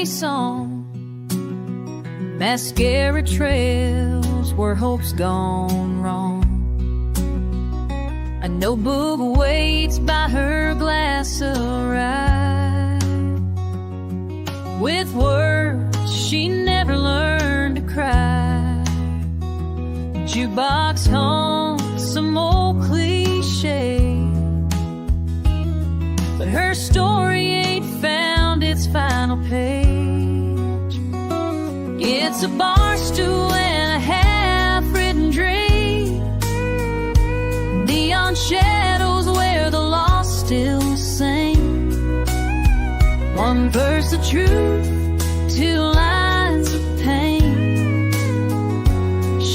face on. Mascara trails where hope's gone wrong. A notebook waits by her glass of rye. With words she never learned to cry. Jukebox haunts some old cliche, but her story ain't found its final page. It's a bar stool and a half-written dream. Neon shadows where the lost still sing. One verse of truth, two lines of pain.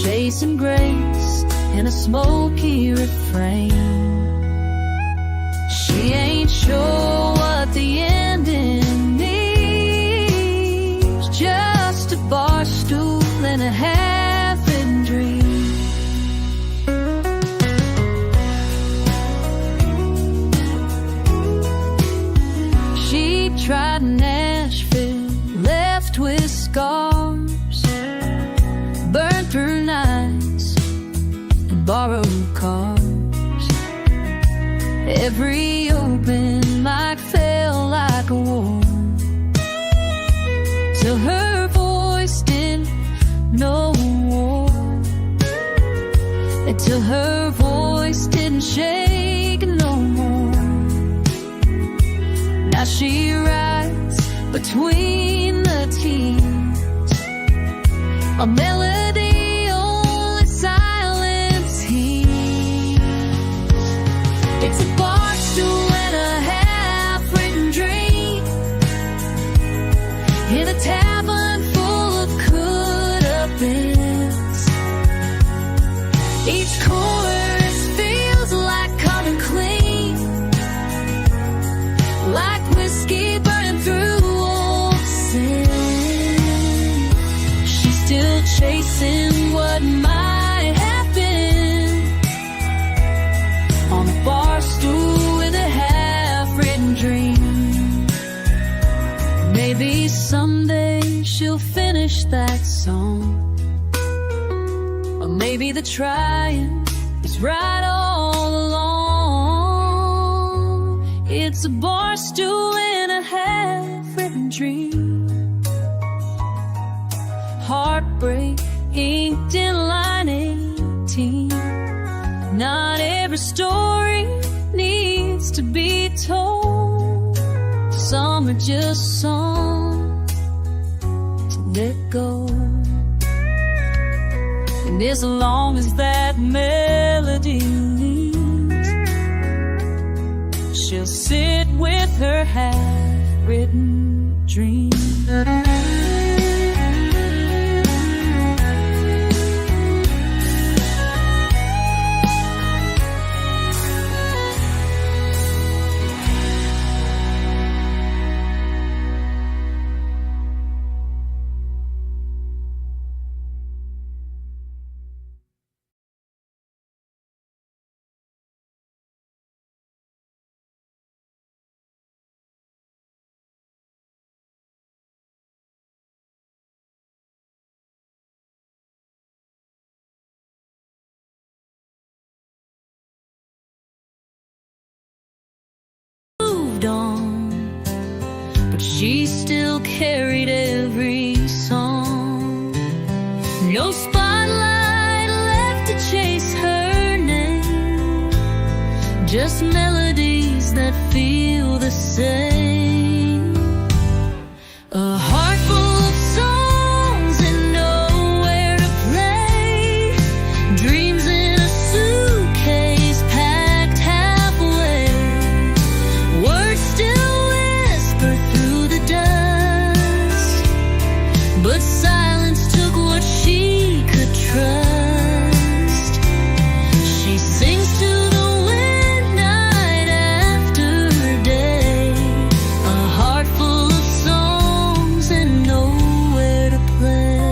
Chasing grace in a smoky refrain. She ain't sure what the ending means. Just a bar stool and a half-written dream. She tried Nashville, left with scars, burned through nights and borrowed cars. Every open mic felt like a war, till her voice didn't know war, until her voice didn't shake no more. Now she writes between the teens, a melody only silence hears. It's a bar stool and a half-written dream, in a tavern full of could-have-beens. Each chorus feels like coming clean, like whiskey burning through old sin. She's still chasing what might have been, on a bar stool with a half-written dream. Maybe someday she'll finish that song, or maybe the trying is right all along. It's a bar stool and a half-written dream. Heartbreak inked in line 18. Not every story needs to be told. Some are just songs to let go. And as long as that melody leads, she'll sit with her half-written dream. On, but she still carried every song. No spotlight left to chase her name, just melodies that feel the same. A heart full of songs and nowhere to play, dreams in a suitcase packed halfway. Words still whisper through the dust, but silence took what she could trust. She sings to the wind night after day, a heart full of songs and nowhere to play.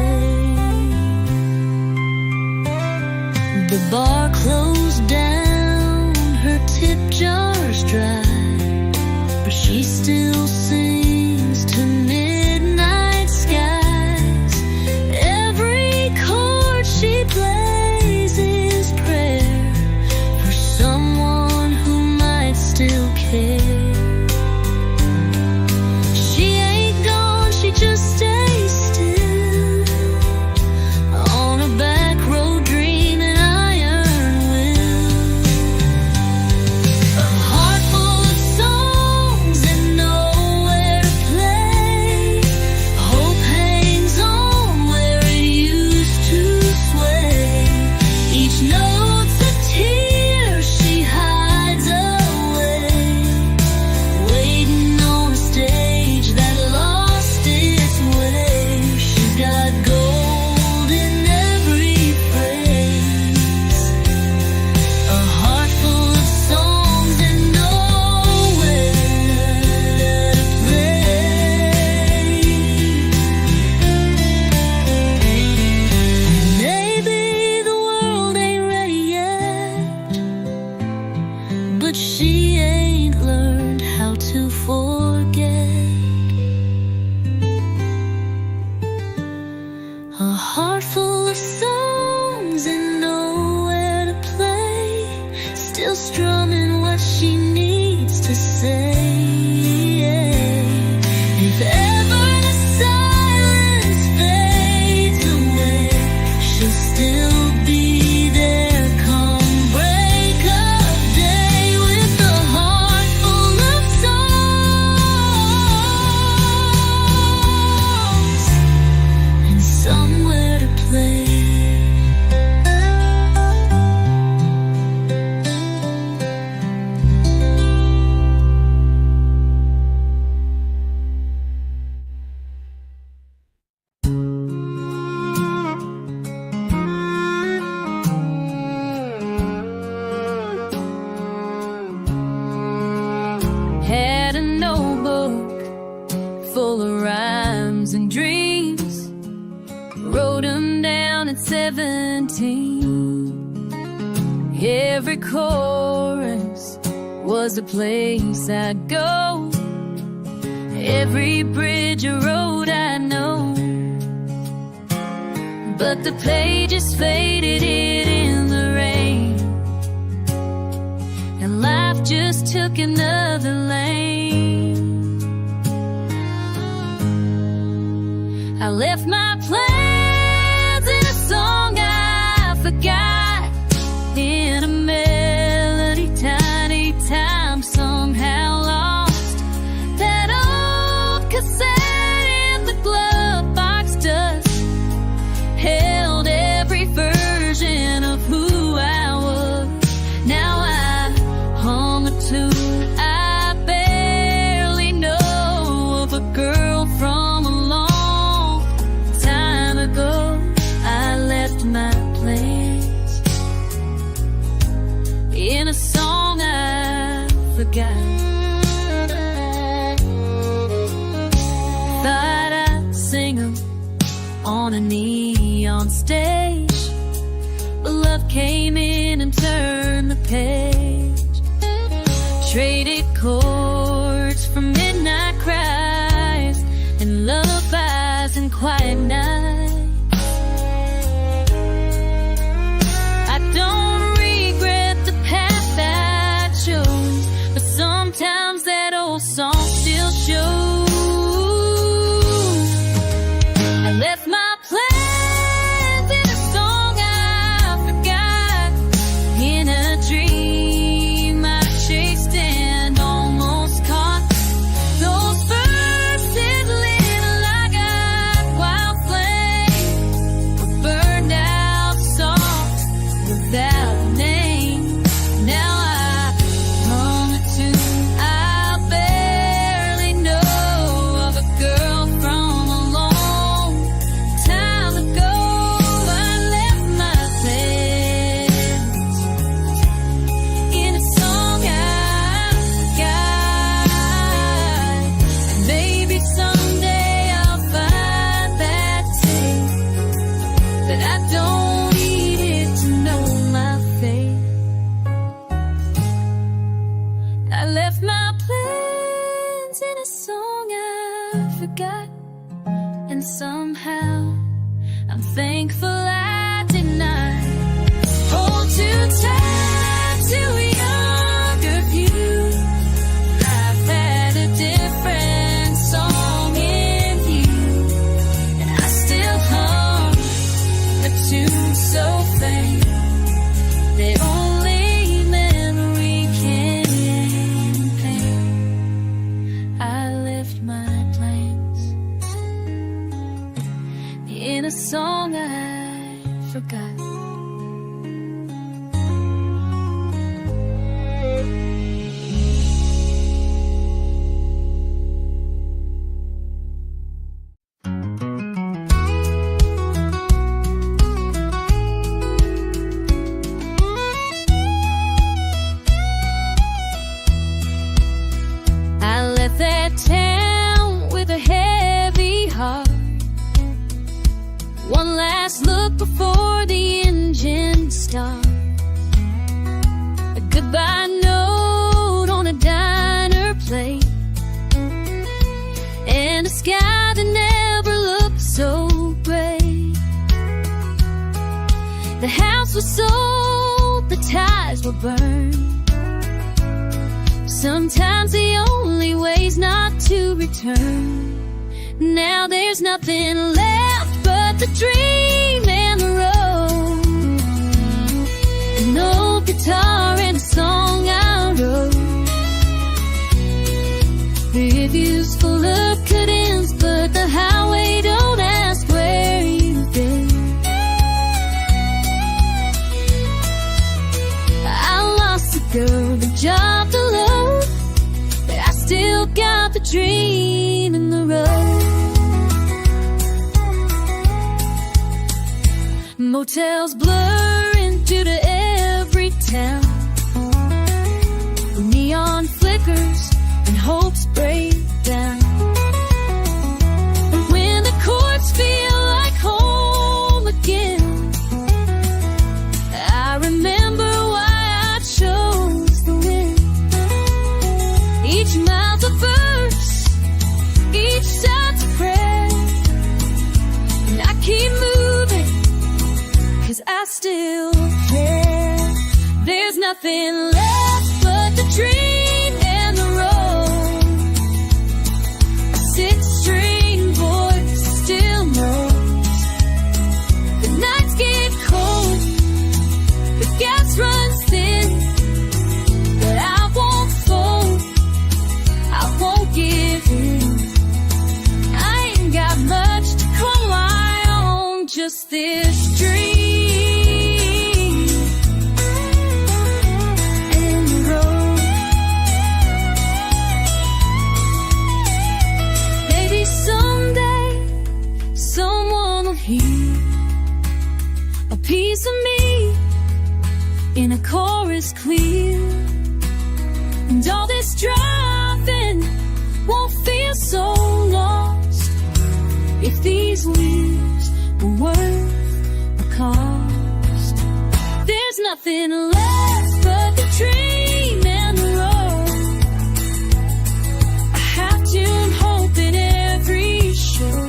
The bar closed down, her tip jar's dry, but she still sings to midnight. of rhymes and dreams. Wrote them down at 17. Every chorus was a place I'd go. Every bridge or road I know. But the pages faded in the rain, and life just took another lane. I left my plans in a song I forgot, in a melody, tiny time somehow lost. That old cassette in the glove box dust held every version of who I was. Now I hum a tune I barely know of a girl from a long time ago. I left my place in a song I forgot. Thought I'd sing 'em on a neon stage, but love came in and turned the page. Traded chords for midnight cries and lullabies and quiet nights. I don't regret the path I chose, but sometimes that old song still shows. I left my plans in a song I forgot, in a dream I chased and almost caught. Those verses lit like a wild flame, were burned out soft without a name. Now I hum a tune I barely know of a girl from a long time ago. I left my plans in a song I forgot. Maybe someday I'll find that tape, but I don't need it to know my fate. I left my plans in a song I forgot, and somehow I'm thankful I did not hold too tight to a younger view. I've had a different song in you, and I still hum a tune so faint that only memory can paint. I left my plans in a song I forgot. I left that town with a heavy heart. One last look before the engine starts. A goodbye note on a diner plate, and a sky that never looked so gray. The house was sold, the ties were burned. Sometimes the only way's not to return. Now there's nothing left but the dream and the road. An old guitar and a song I wrote. Reviews full of cut-ins, but the highway don't ask where you've been. I lost the girl, the job, the love, but I still got the dream in the road. Motels blur into every town. Neon flickers and hopes break down. nothing left but the dream and the road. A six-string voice still knows the nights get cold, the gas runs thin, but I won't fold, I won't give in. I ain't got much to call my own, just this dream. A piece of me in a chorus clear, and all this driving won't feel so lost if these leaves were worth the cost. There's nothing left but the dream and the road. I have tuned hope in every show.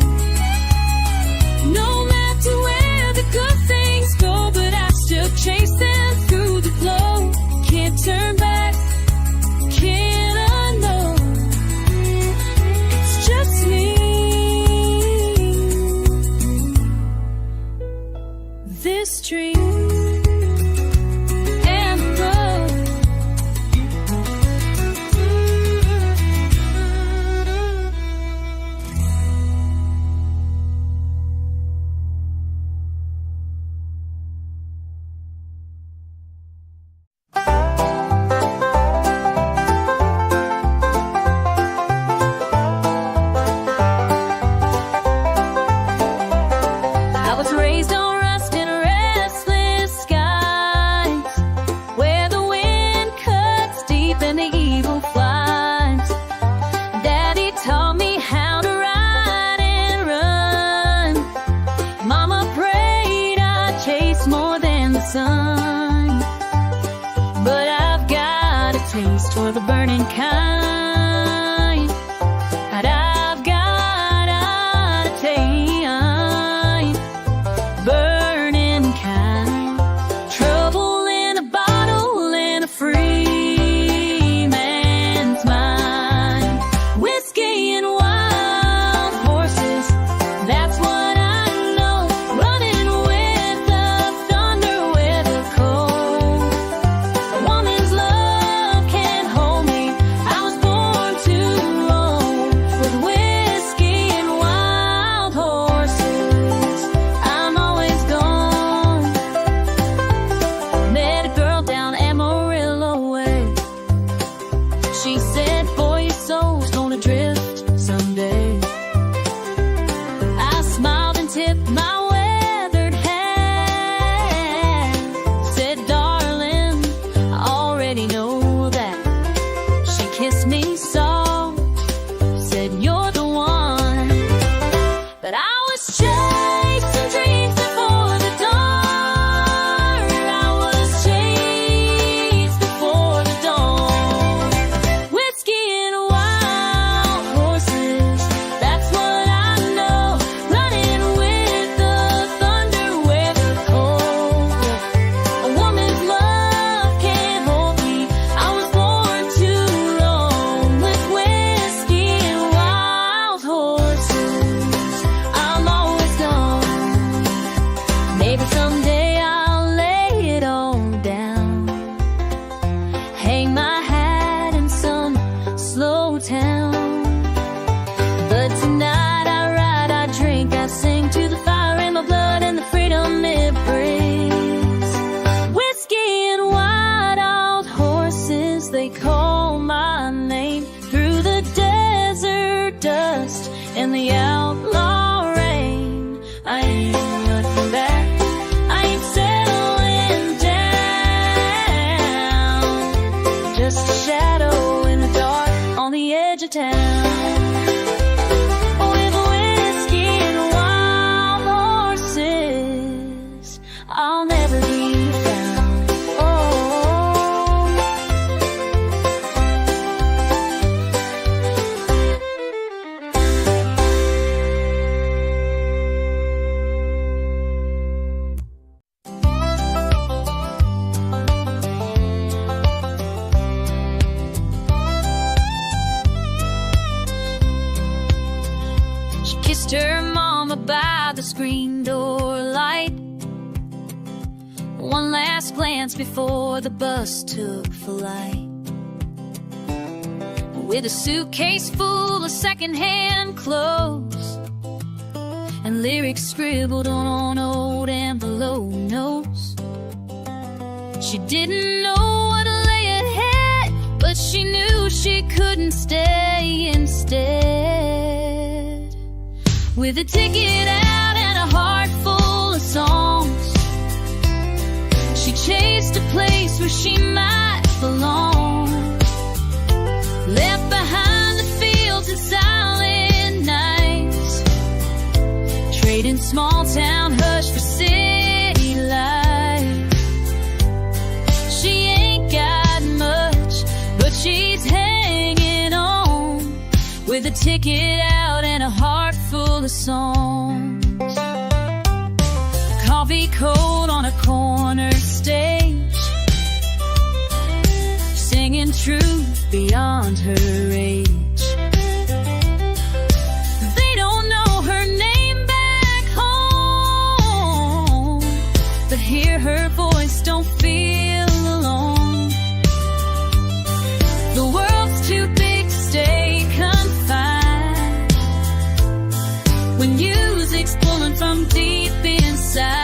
No matter where the good things go, but I still chase them through the flow. Can't turn back, can't unknow. It's just me. This dream and the road. But I've got a taste for the burning kind. And I've got a taste, burning kind. Trouble in a bottle in a free man's mind. Whiskey and wild horses, that's what I know. Running with the thunder, with the cold. A woman's love can't hold me. I was her mama by the screen door light. One last glance before the bus took flight. With a suitcase full of secondhand clothes and lyrics scribbled on old envelope notes. She didn't know what lay ahead, but she knew she couldn't stay instead. With a ticket out and a heart full of songs, she chased a place where she might belong. Left behind the fields and silent nights, trading small town hush for city life. She ain't got much, but she's hanging on, with a ticket out and a heart full of songs. Coffee cold on a corner stage, singing truth beyond her age. They don't know her name back home, but hear her voice, don't feel alone. The world's too big to stay confined when music's pulling from deep inside.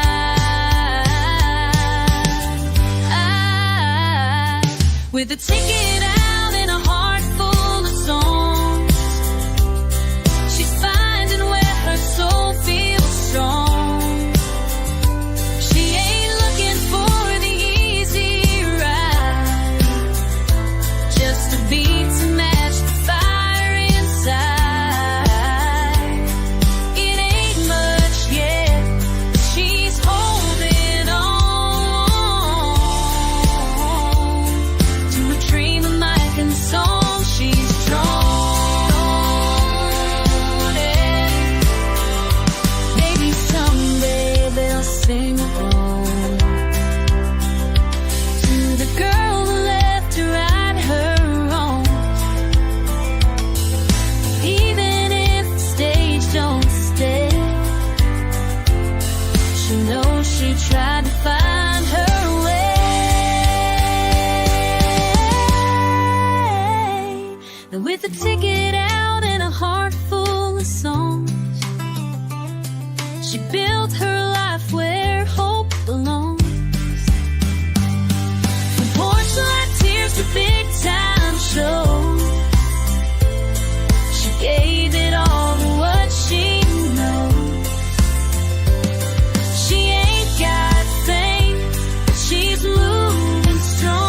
With a ticket out and a heart full of songs, she's finding where her soul feels strong. She ain't looking for the easy ride, just a beat to match the fire inside. It ain't much yet, but she's holding on to a dream of mic and song she's drawn. Maybe someday they'll sing along to the girl who left to right her wrong. Even if the stage don't stay, she knows she tried to find her way. And with a ticket out and a heart full of songs, she built her life where hope belongs. From porcelain tears to big time shows, she gave it all to what she knows. She ain't got fame, but she's moving strong,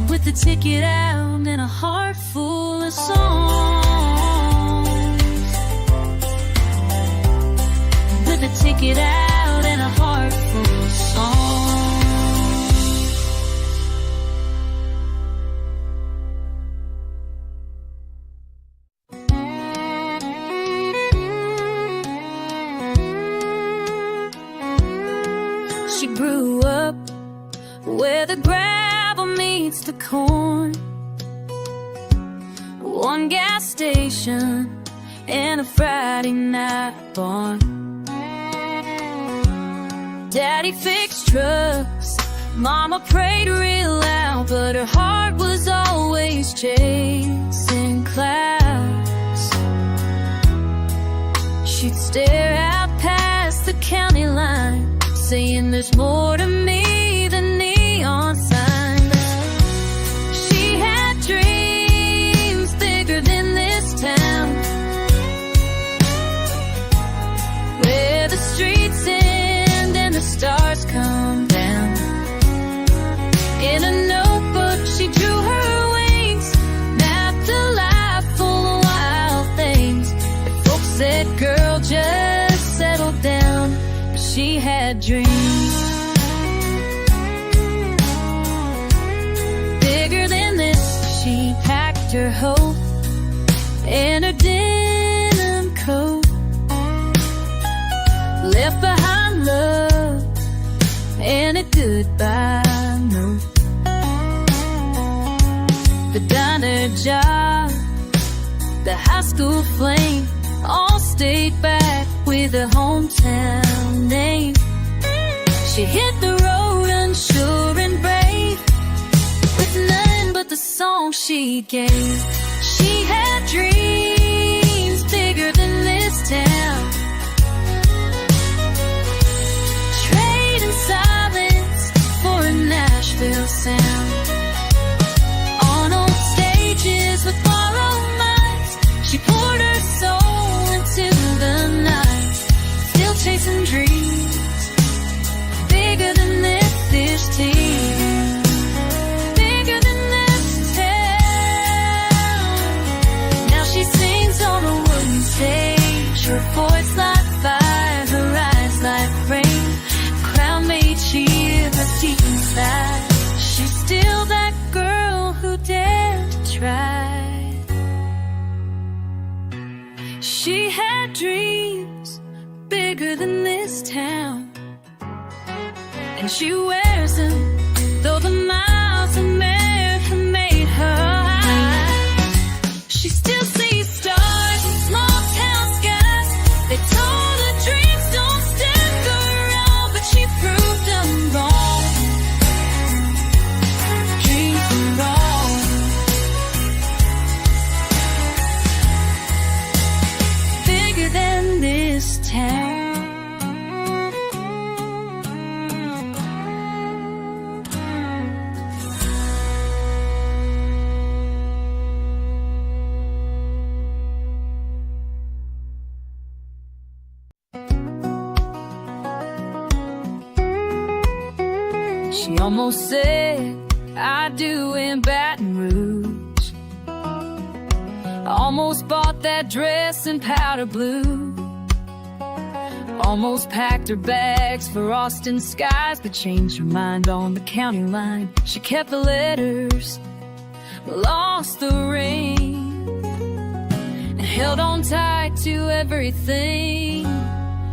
with the ticket out and a heart full of songs. With a ticket out and a heart full of songs. She grew up where the gravel meets the corn, one gas station and a Friday night barn. Daddy fixed trucks, Mama prayed real loud, but her heart was always chasing clouds. She'd stare out past the county line, saying there's more to me than neon signs. She had dreams bigger than this town, where the streets end and the stars come down. In a notebook she drew her wings, mapped a life full of wild things. If folks said, girl, just settle down, but she had dreams bigger than this. She packed her hope in her denim coat, left behind love and a goodbye note. The diner job, the high school flame all stayed back with a hometown name. She hit the road unsure and brave, with none but the song she gave. She had dreams bigger than this town, trading silence for a Nashville sound. On old stages with borrowed minds, she poured her soul into the night, still chasing dreams bigger than this team, bigger than this town. Now she sings on a wooden stage, her voice like fire, her eyes like rain, crown made shiver deep inside. She's still that girl who dared to try. She had dreams bigger than this town, and she wears them, though the miles America made her high. She still sees stars in small town skies. They told her dreams don't stick around, but she proved them wrong. Dreams are wrong. Bigger than this town. She almost said I do in Baton Rouge. Almost bought that dress in powder blue. Almost packed her bags for Austin skies, but changed her mind on the county line. She kept the letters, lost the ring, and held on tight to everything.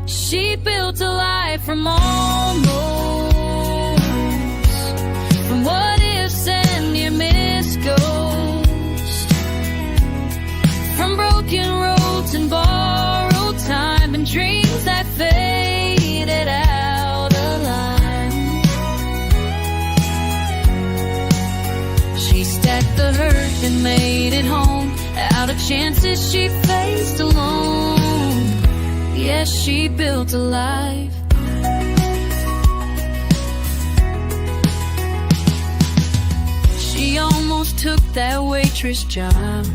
She built a life from almost, from what ifs and near miss ghosts, from broken roads and borrowed time, and dreams that faded out of line. She stacked the hurt and made it home, out of chances she faced alone. Yes, she built a life. She almost took that waitress job,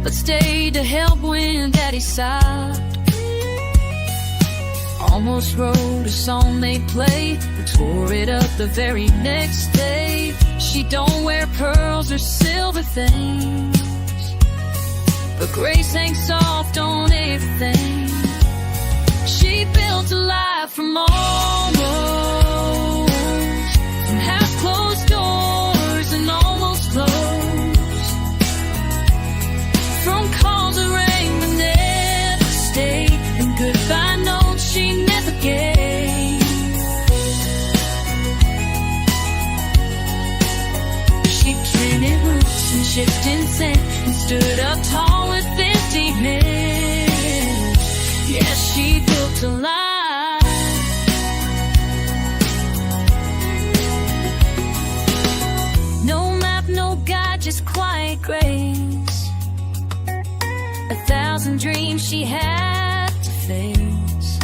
but stayed to help when Daddy sobbed. Almost wrote a song they played, but tore it up the very next day. She don't wear pearls or silver things, but grace hangs soft on everything. She built a life from almost, from half-closed doors and almost closed, from calls that rang but never stayed, and goodbye notes she never gave. She planted roots and shifted sand, and stood up tall with empty head. Yes, she built a life. No map, no guide, just quiet grace. 1,000 dreams she had to face,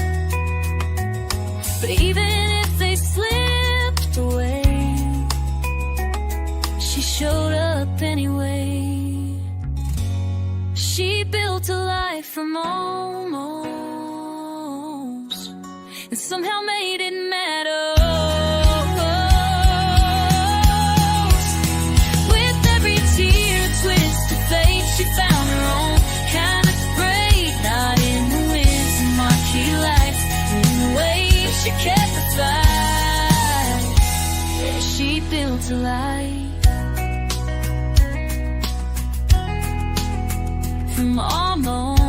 but even if they slipped away, she showed up anyway. She built a life from almost, and somehow made it matter. With every tear, twist of fate, she found her own kind of freight. Not in the winds and marquee lights, in the waves she kept the fight. Yeah, she built a life from almost.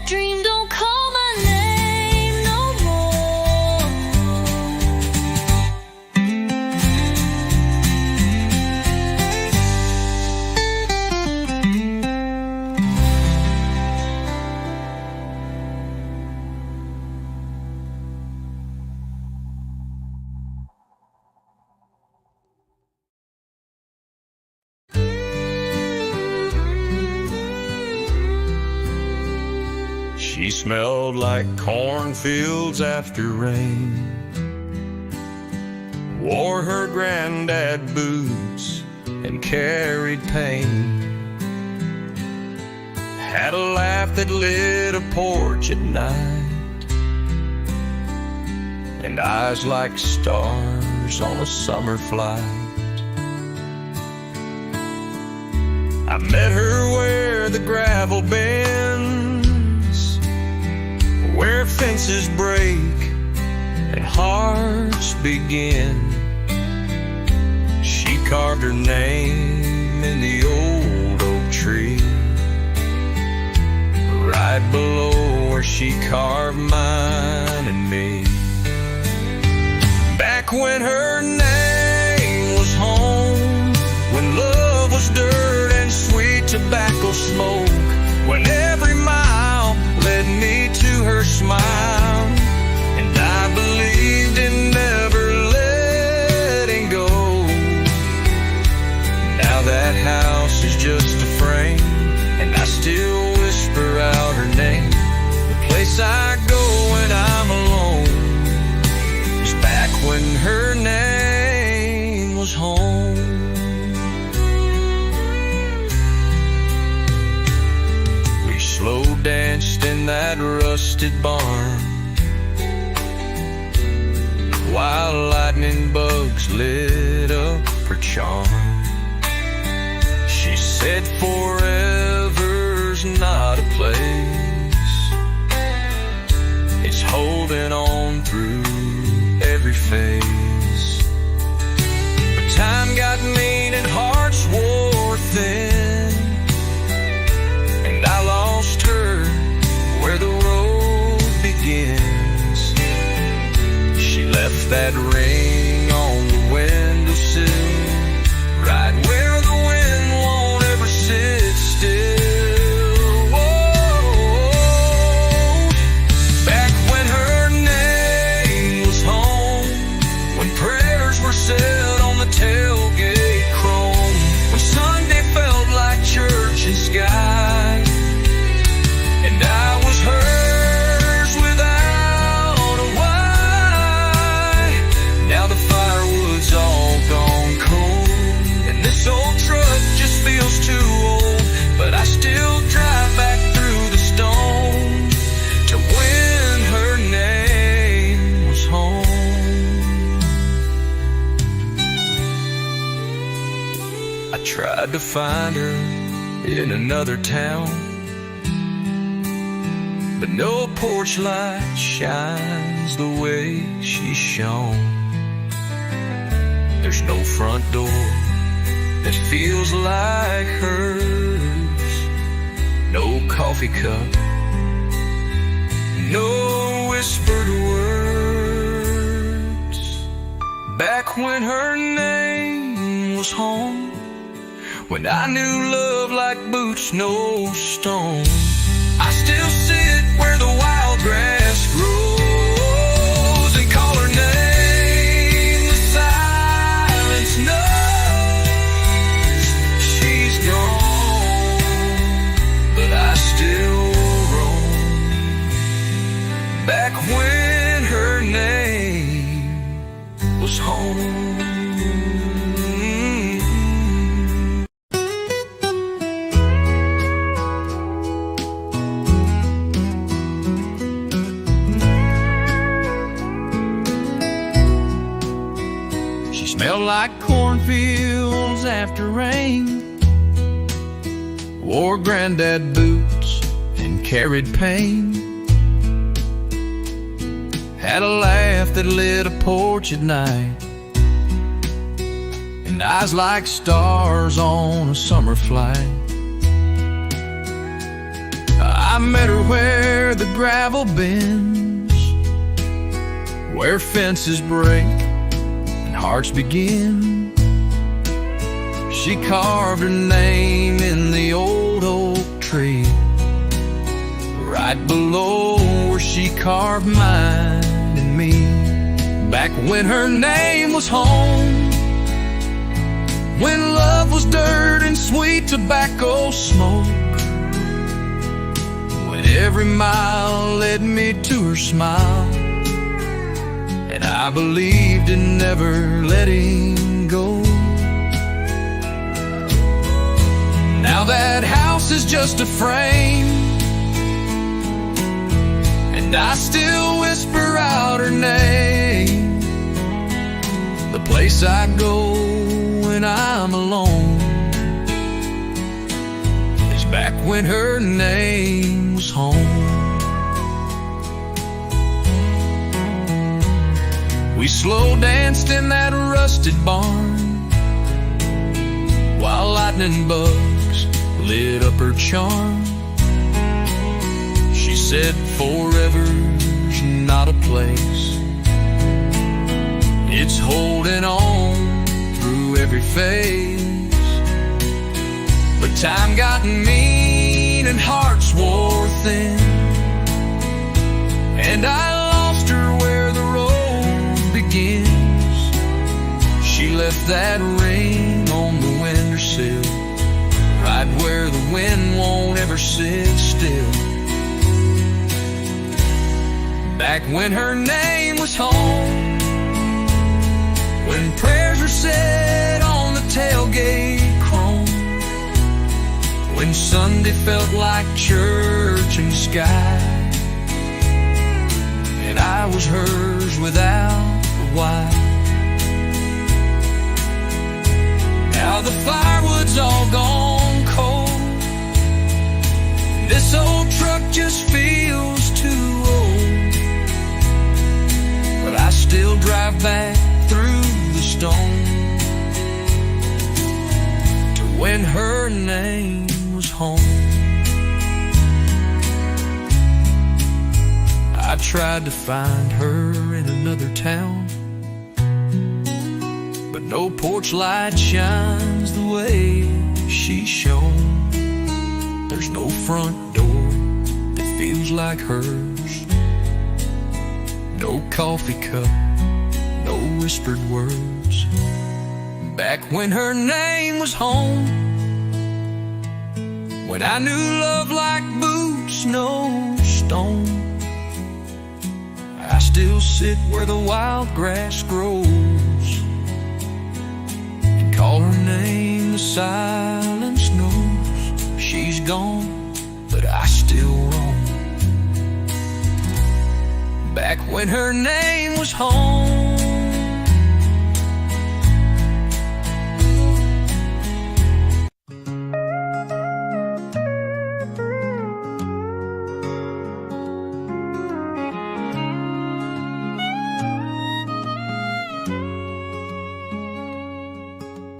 dream don't call my name no more. She smelled like cornfields after rain, wore her granddad boots and carried pain, had a laugh that lit a porch at night, and eyes like stars on a summer flight. I met her where the gravel bends, where fences break and hearts begin. She carved her name in the old oak tree, right below where she carved mine and me. Back when her name was home, when love was dirt and sweet tobacco smoke, when every mile led me to her smile, and I believed in never letting go. Now that house is just a frame, and I still whisper out her name. The place I go when I'm alone is back when her name was home. Slow danced in that rusted barn, while lightning bugs lit up her charm. She said forever's not a place, it's holding on through every phase. But time got mean and hearts wore thin, and I lost her where the road begins. She left that ring on the windowsill, right where the wind won't ever sit still. Whoa. Back when her name was home, when prayers were said on the tailgate chrome, when Sunday felt like church and sky, and I was hers without a why. Now the firewood's all gone cold, and this old truck just feels too old, but I still drive back through the stone to when her name was home. I tried to find her in another town, but no porch light shines the way she shone. There's no front door that feels like hers, no coffee cup, no whispered words. Back when her name was home, when I knew love like boots, no stone, I still sit where the wild grass grows and call her name. The silence knows she's gone, but I still roam back when her name was home. Smelled like cornfields after rain, wore granddad boots and carried pain, had a laugh that lit a porch at night, and eyes like stars on a summer flight. I I met her where the gravel bends, where fences break and hearts begin. She carved her name in the old oak tree, right below where she carved mine and me. Back when her name was home, when love was dirt and sweet tobacco smoke, when every mile led me to her smile, and I believed in never letting go. Now that house is just a frame, and I still whisper out her name. The place I go when I'm alone is back when her name was home. We slow danced in that rusted barn while lightning bugs lit up her charm. She said forever's not a place, it's holding on through every phase. But time got mean and hearts wore thin, and I lost her where the road begins. She left that ring on the windowsill, right where the wind won't ever sit still. Back when her name was home, when prayers were said on the tailgate chrome, when Sunday felt like church in the sky, and I was hers without the why. Now the firewood's all gone cold, this old truck just feels too old, but I still drive back through the stone to when her name was home. I tried to find her in another town, but no porch light shines the way she shone. There's no front door that feels like hers, no coffee cup, no whispered words. Back when her name was home, when I knew love like boots, no stone, I still sit where the wild grass grows and call her name. The silence knows she's gone, but I still roam. Back when her name was home.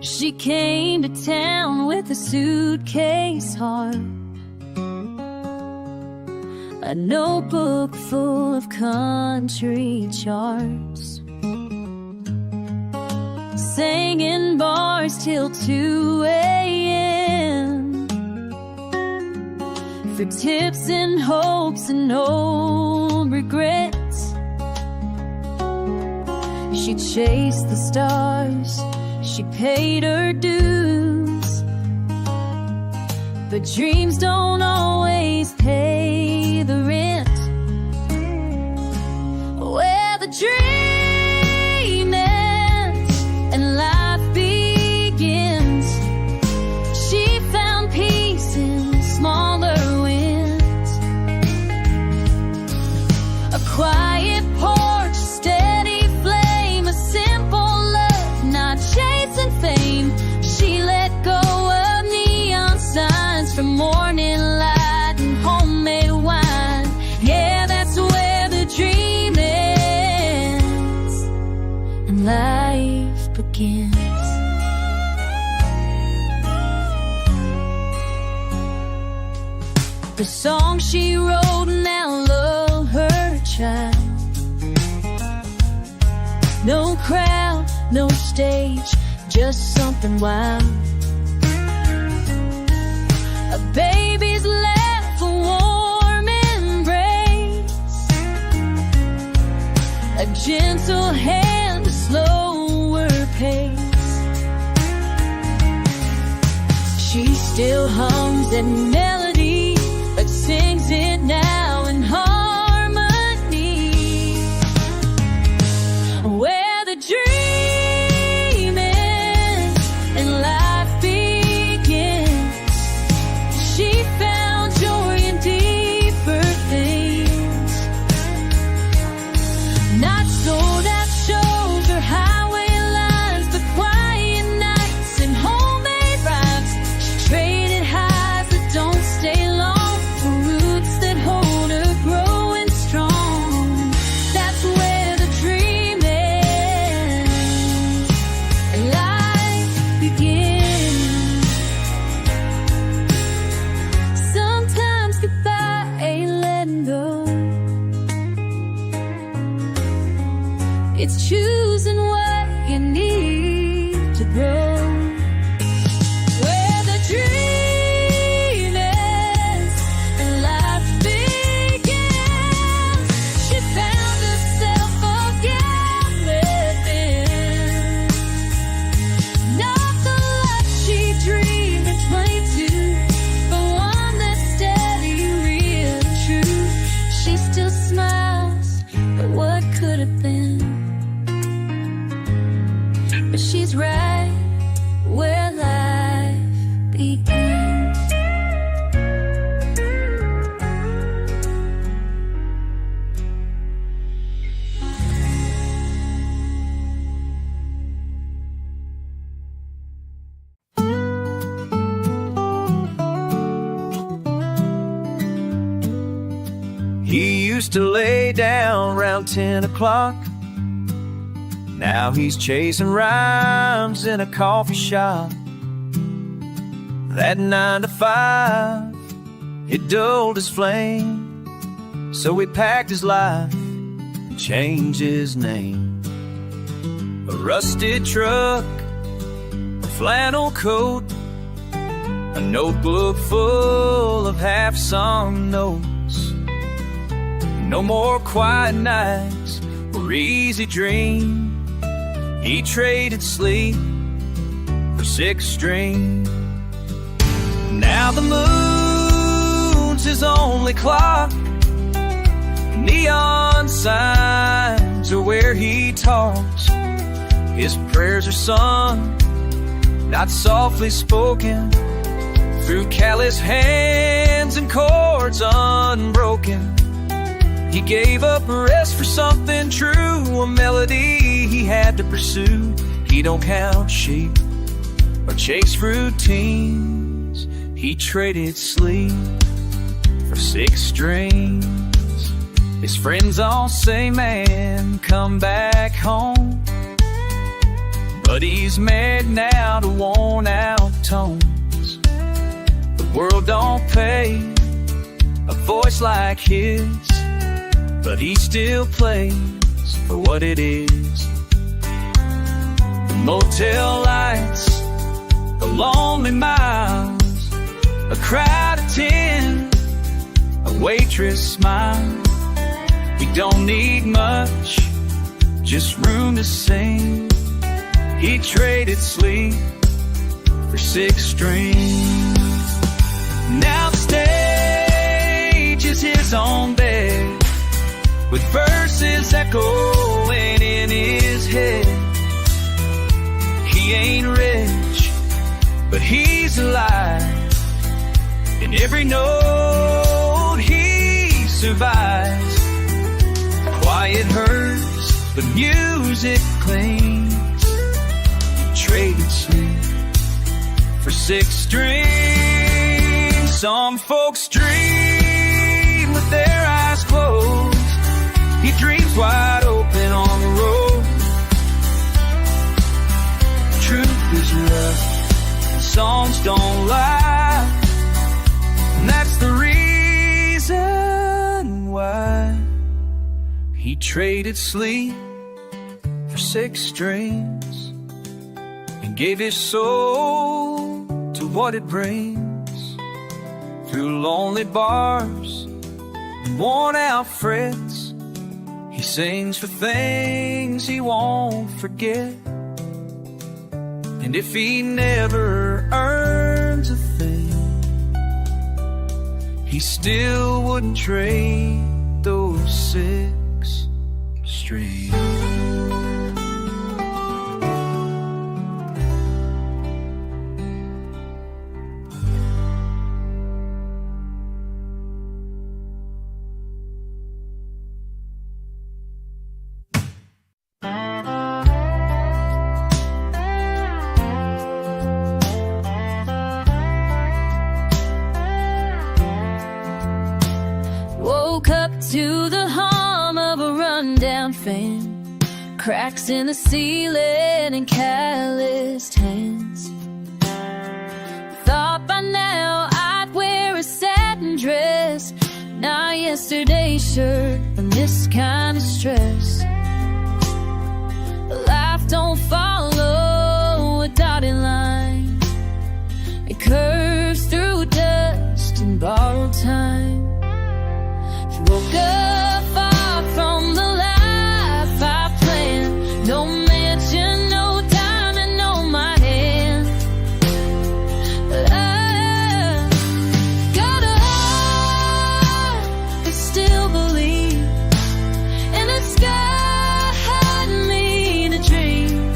She came to town with a suitcase heart, a notebook full of country charts, sang in bars till 2 a.m. for tips and hopes and old regrets. She chased the stars, she paid her dues, but dreams don't always pay the rent. Where the dream ends and life begins, she found peace in smaller wins. A quiet porch, steady flame, a simple love, not chasing fame. She let go of neon signs for morning light and homemade wine. Yeah, that's where the dream ends and life begins. The song she wrote now lull her child. No crowd, no stage, just something wild. A baby's laugh, a warm embrace, a gentle hand, a slower pace. She still hums that melody, but sings it now in harmony. Where the dream ends and life begins, she found joy in deeper things. Not sold out shows or highway lines, but quiet nights and homemade rhymes. She traded highs that don't stay long for roots that hold her growing strong. That's where the dream ends and life begins. Sometimes goodbye ain't letting go. It's choosing what you need to grow. Where the dream ends and life begins, she found herself again within. Not the life she dreamed and played to, but one that's steady, real and true. She still smiles at what could have been, but she's right where life begins. He used to lay down around 10 o'clock. Now he's chasing rhymes in a coffee shop. That 9 to 5, it dulled his flame, so he packed his life and changed his name. A rusted truck, a flannel coat, a notebook full of half-sung notes. No more quiet nights or easy dreams. He traded sleep for 6 strings. Now the moon's his only clock. Neon signs are where he talks. His prayers are sung, not softly spoken, through callous hands and chords unbroken. He gave up rest for something true, a melody he had to pursue. He don't count sheep or chase routines. He traded sleep for 6 strings. His friends all say, man, come back home. But he's married now to worn out tones. The world don't pay a voice like his, but he still plays for what it is. The motel lights, the lonely miles, a crowd of 10, a waitress smile. He don't need much, just room to sing. He traded sleep for 6 strings. Now the stage is his own bed, with verses echoing in his head. He ain't rich, but he's alive. In every note he survives. Quiet hurts, but music clings. Traded sleep for 6 strings. Some folks dream with their eyes closed. He dreams wide open on the road. Truth is rough, songs don't lie, and that's the reason He traded sleep for 6 strings and gave his soul to what it brings. Through lonely bars and worn out frets, he sings for things he won't forget. And if he never earns a thing, he still wouldn't trade those 6 strings. Woke up to the hum of a rundown fan, cracks in the ceiling and calloused hands. Thought by now I'd wear a satin dress, not yesterday's shirt and this kind of stress. Life don't follow a dotted line, it curves through dust and borrowed time. Woke up far from the life I planned. No mansion, no diamond on my hand, but I got a heart that still believes, and the sky had me to dream.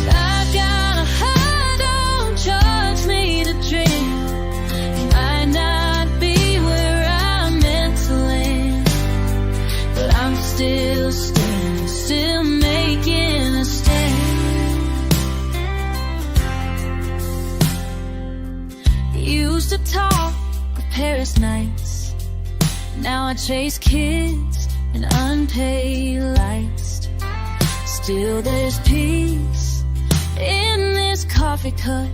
I got a heart, don't charge me to dream. Might not be where I'm meant to land, but I'm still standing, still making a stand. Used to talk of Paris nights, now I chase kids and unpaid lights. Still there's peace in this coffee cup,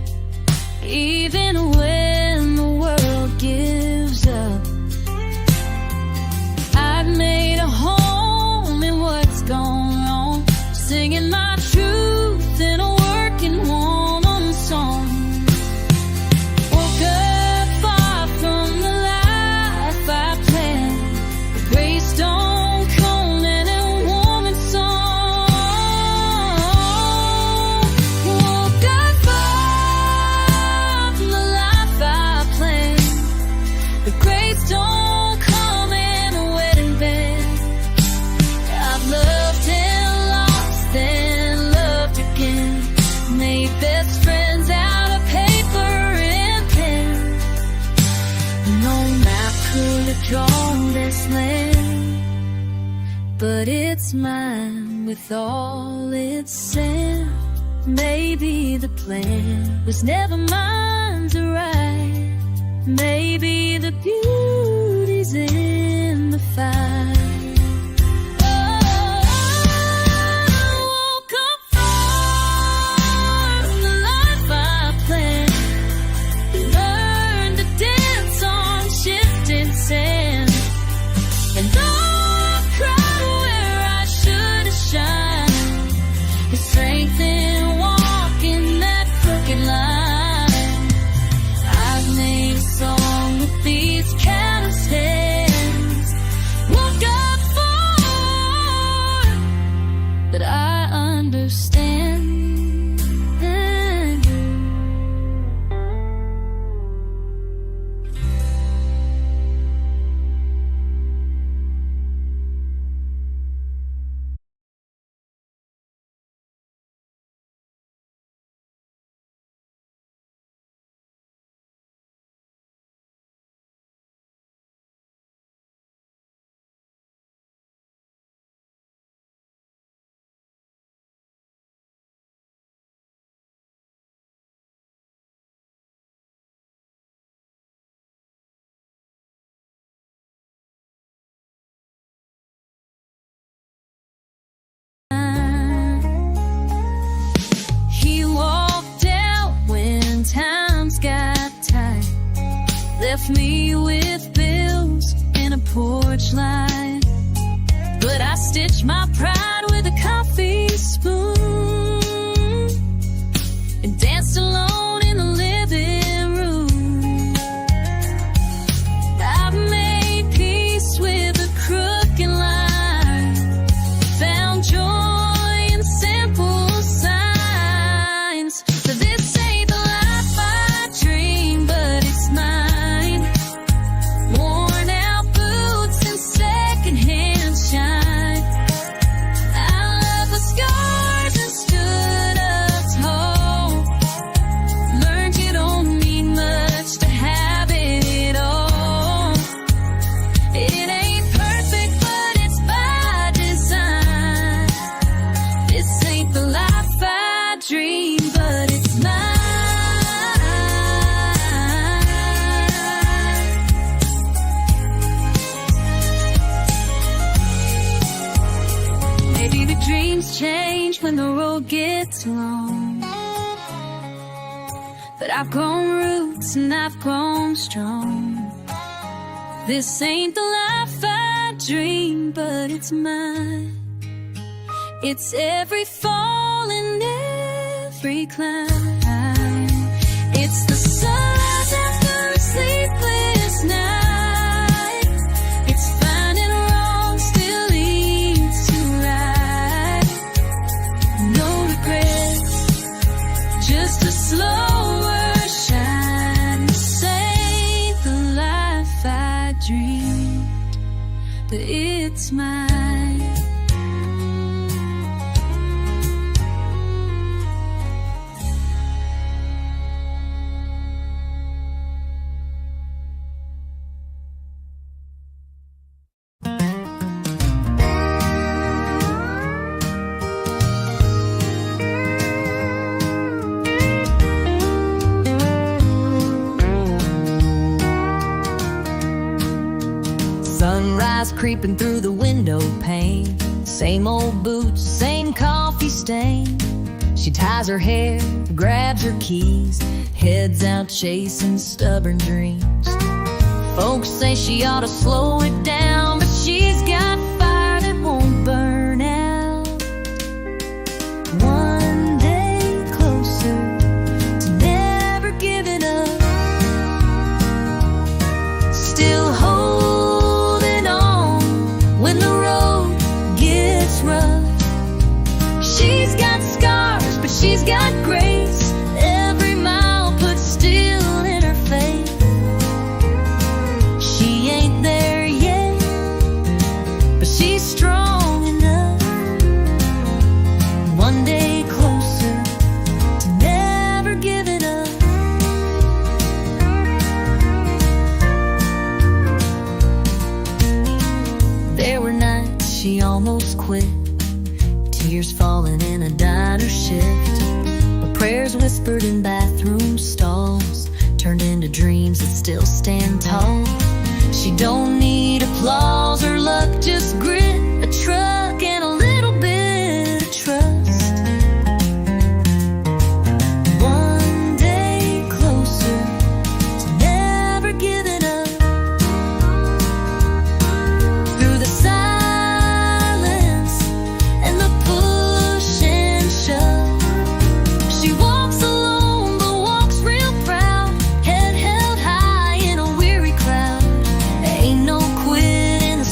even when the world gives up. I've made a home in what's gone wrong, singing my truth in a working woman song. Woke up far from the life I planned, a gray stone cone and a woman's song. Woke up far from the life I planned, the gray stone come in a wedding band. I've loved and lost and loved again, made best friends out of paper and pen. No map could have drawn this land, but it's mine with all its sand. Maybe the plan was never mine to write, maybe the beauty's in the fight. Woke up far from the life I planned, learned to dance on shifting sand, and though I cried where I should have shined, the strength in walking that crooked line. I've made a song with these calloused hands. Woke up far, but I understand. He walked out when times got tight, left me with bills and a porch light. but I stitch my pride with a coffee spoon and danced alone in the living room. I've made peace with a crooked life, found joy in simple signs. So this ain't the life I dream, but it's mine. Worn out boots and secondhand shine. I love the scars and stood up tall. Learned you don't need much to have it all. It ain't perfect, but it's by design. This ain't the life I dream, but it's mine. Maybe the dreams change when the road gets long, but I've grown roots and I've grown strong. This ain't the life I dream, but it's mine. It's every fall and every climb. It's the sunrise after a sleepless night. It's finding wrong still leads to right. No regrets, just a slower shine. This ain't the life I dreamed, but it's mine. Sunrise creeping through the window pane. Same old boots, same coffee stain. She ties her hair, grabs her keys, heads out chasing stubborn dreams. Folks say she ought to slow it down, but she's got fire that won't burn out. One day closer to never giving up. Still holding on when the road gets rough. She's got scars, but she's got grace. Every mile put still in her faith. She ain't there yet, but she's strong enough. One day closer to never giving up. There were nights she almost quit, tears falling in a diner shift, but prayers whispered in bathroom stalls turned into dreams that still stand tall. She don't need applause or luck, just grit, a truck, and a little bit of trust. One day closer to never giving up. Through the silence and the push and shove, she walks alone but walks real proud, head held high in a weary crowd. Ain't no quit in the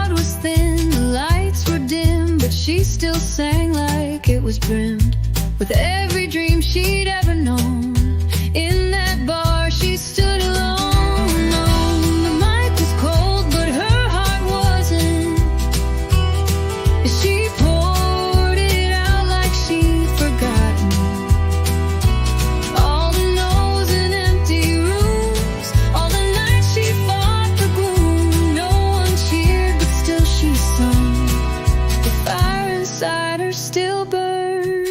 crowd was thin, the lights were dim, but she still sang like it was brimmed with every dream she'd ever known. In that bar she stood alone. No, the mic was cold, but her heart wasn't. She poured it out like she'd forgotten all the no's in empty rooms, all the nights she fought for gloom. No one cheered, but still she sung. The fire inside her still burned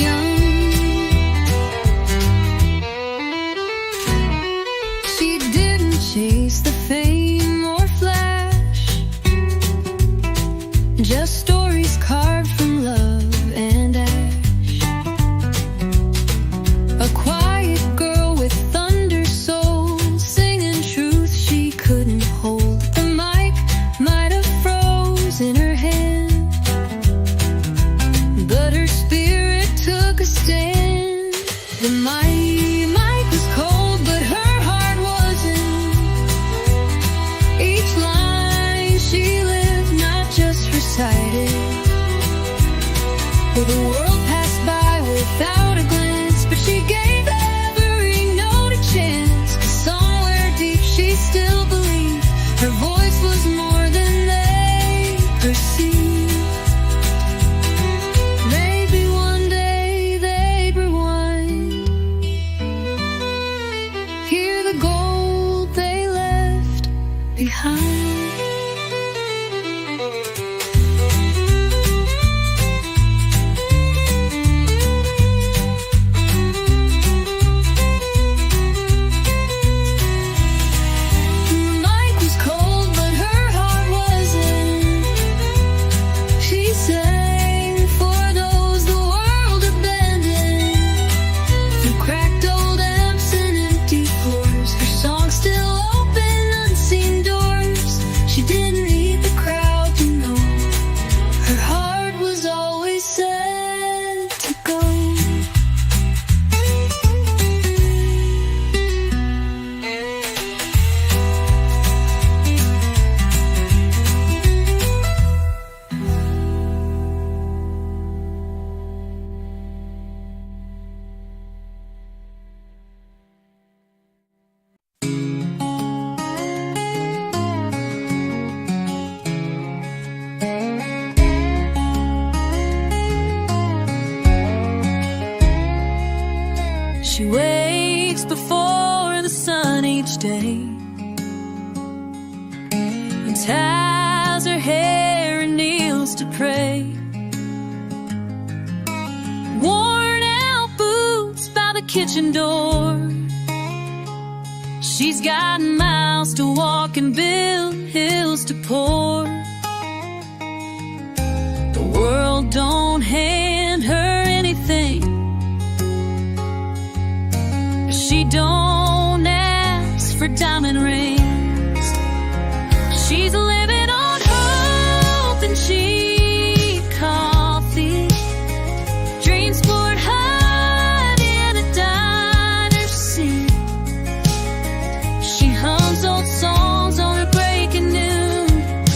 young. She didn't chase the fame or flash, just stories carved from love and ash. A quiet girl with thunder soul, singing truth she couldn't hold. The mic might have froze in her hand, but her spirit took a stand. The mic was cold, but her heart wasn't. Each line she lived, not just recited. Well, the world passed by without a glance, but she gave every note a chance. 'Cause somewhere deep she still believed her voice was more than they perceived. Maybe one day they'd rewind, hear the gold they left behind. The mic was cold, but her heart wasn't. She sang for those the world abandoned. Through cracked old amps and empty floors, her song still open unseen doors. She didn't need the crowd to know her heart was always set to go. She wakes before the sun each day and ties her hair and kneels to pray. Worn out boots by the kitchen door, she's got miles to walk and build hills to pour. The world don't hand her anything, she don't ask for diamond rings. She's living on hope and cheap coffee, dreams poured hot in a diner scene. She hums old songs on her breaking noon,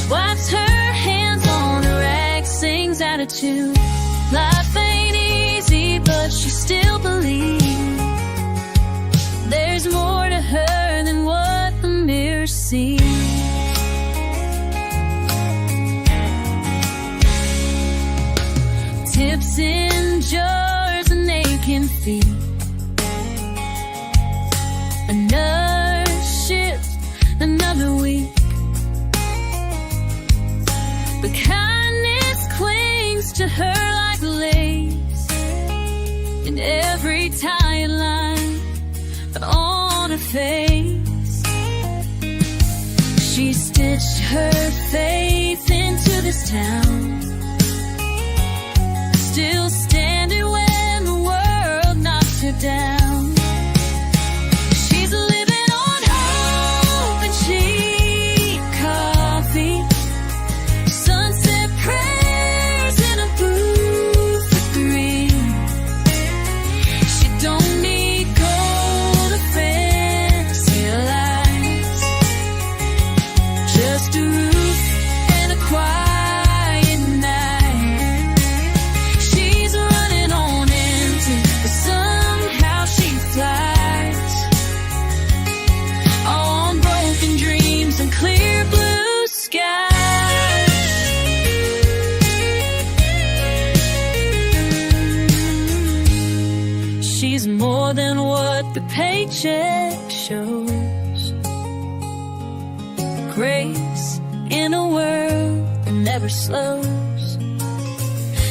wipes her hands on her rag, sings out of tune. Life ain't easy, but she still believes there's more to her than what the mirror sees. Tips in jars and aching feet, another shift, another week. But kindness clings to her like lace, in every tight line on her face. She stitched her faith into this town, still standing when the world knocks her down. She's living on hope and cheap coffee, sunset prayers in a booth of green. She don't need gold or fancy lights, just a roof the paycheck shows grace in a world that never slows.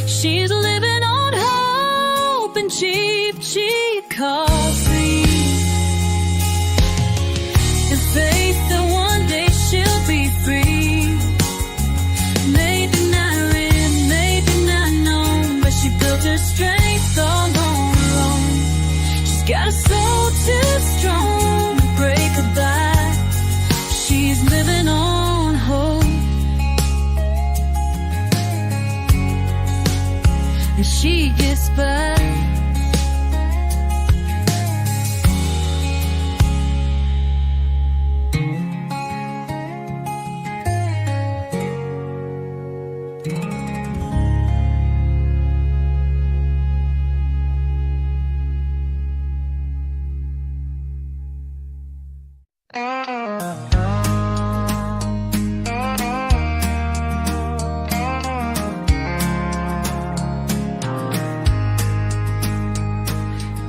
She's living on hope and cheap coffee, and faith that one day she'll be free. Maybe not written, maybe not known, but she built her strength all on her own. She's got a soul too strong to break goodbye. She's living on hope, and she gets by.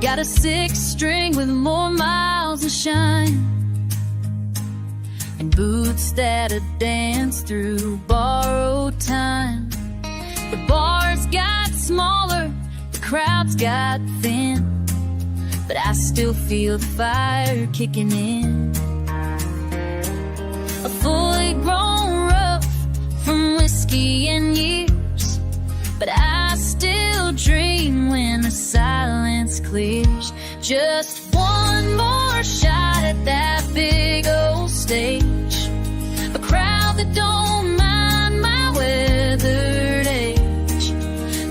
Got a 6-string with more miles to shine, and boots that'll dance through borrowed time. The bars got smaller, the crowds got thin, but I still feel the fire kicking in. A fully grown rough from whiskey and years, but I still dream when the silence clears. Just one more shot at that big old stage, a crowd that don't mind my weathered age.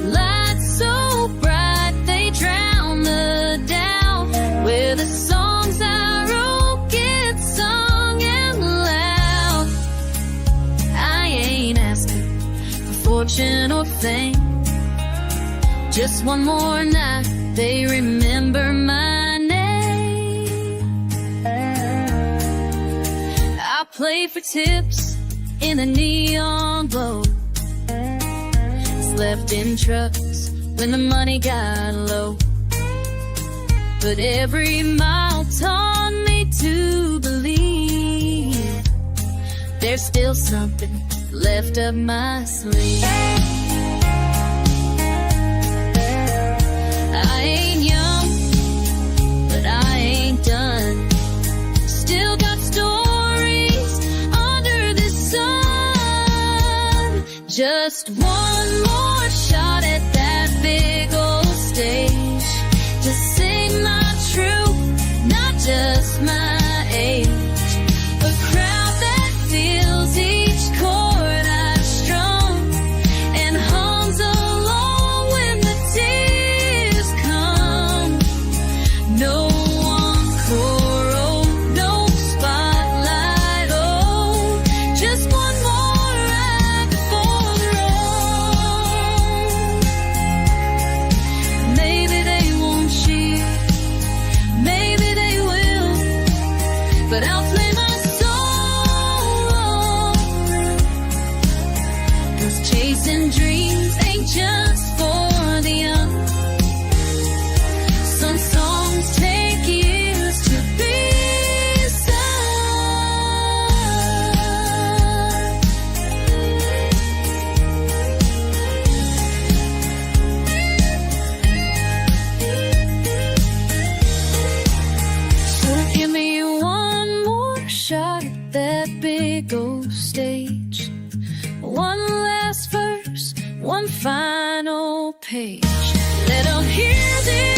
Lights so bright they drown the doubt, where the songs I wrote get sung and loud. I ain't asking for fortune or fame, just one more night they remember my name. I played for tips in the neon glow, slept in trucks when the money got low, but every mile taught me to believe there's still something left up my sleeve. I ain't young, but I ain't done. Still got stories under the sun. Just one more shot at that big old stage, to sing my truth, not just my age. A crowd that feels each chord I've strung and hums along when the tears come. No encore, oh, no spotlight, oh, just one more ride before the road. Maybe they won't cheer, maybe they will, but I'll play my soul, 'cause chasing dreams ain't just for the young. Some songs take years to be sung. So give me one more shot at that big old stage, one last verse, one final page. Let 'em hear this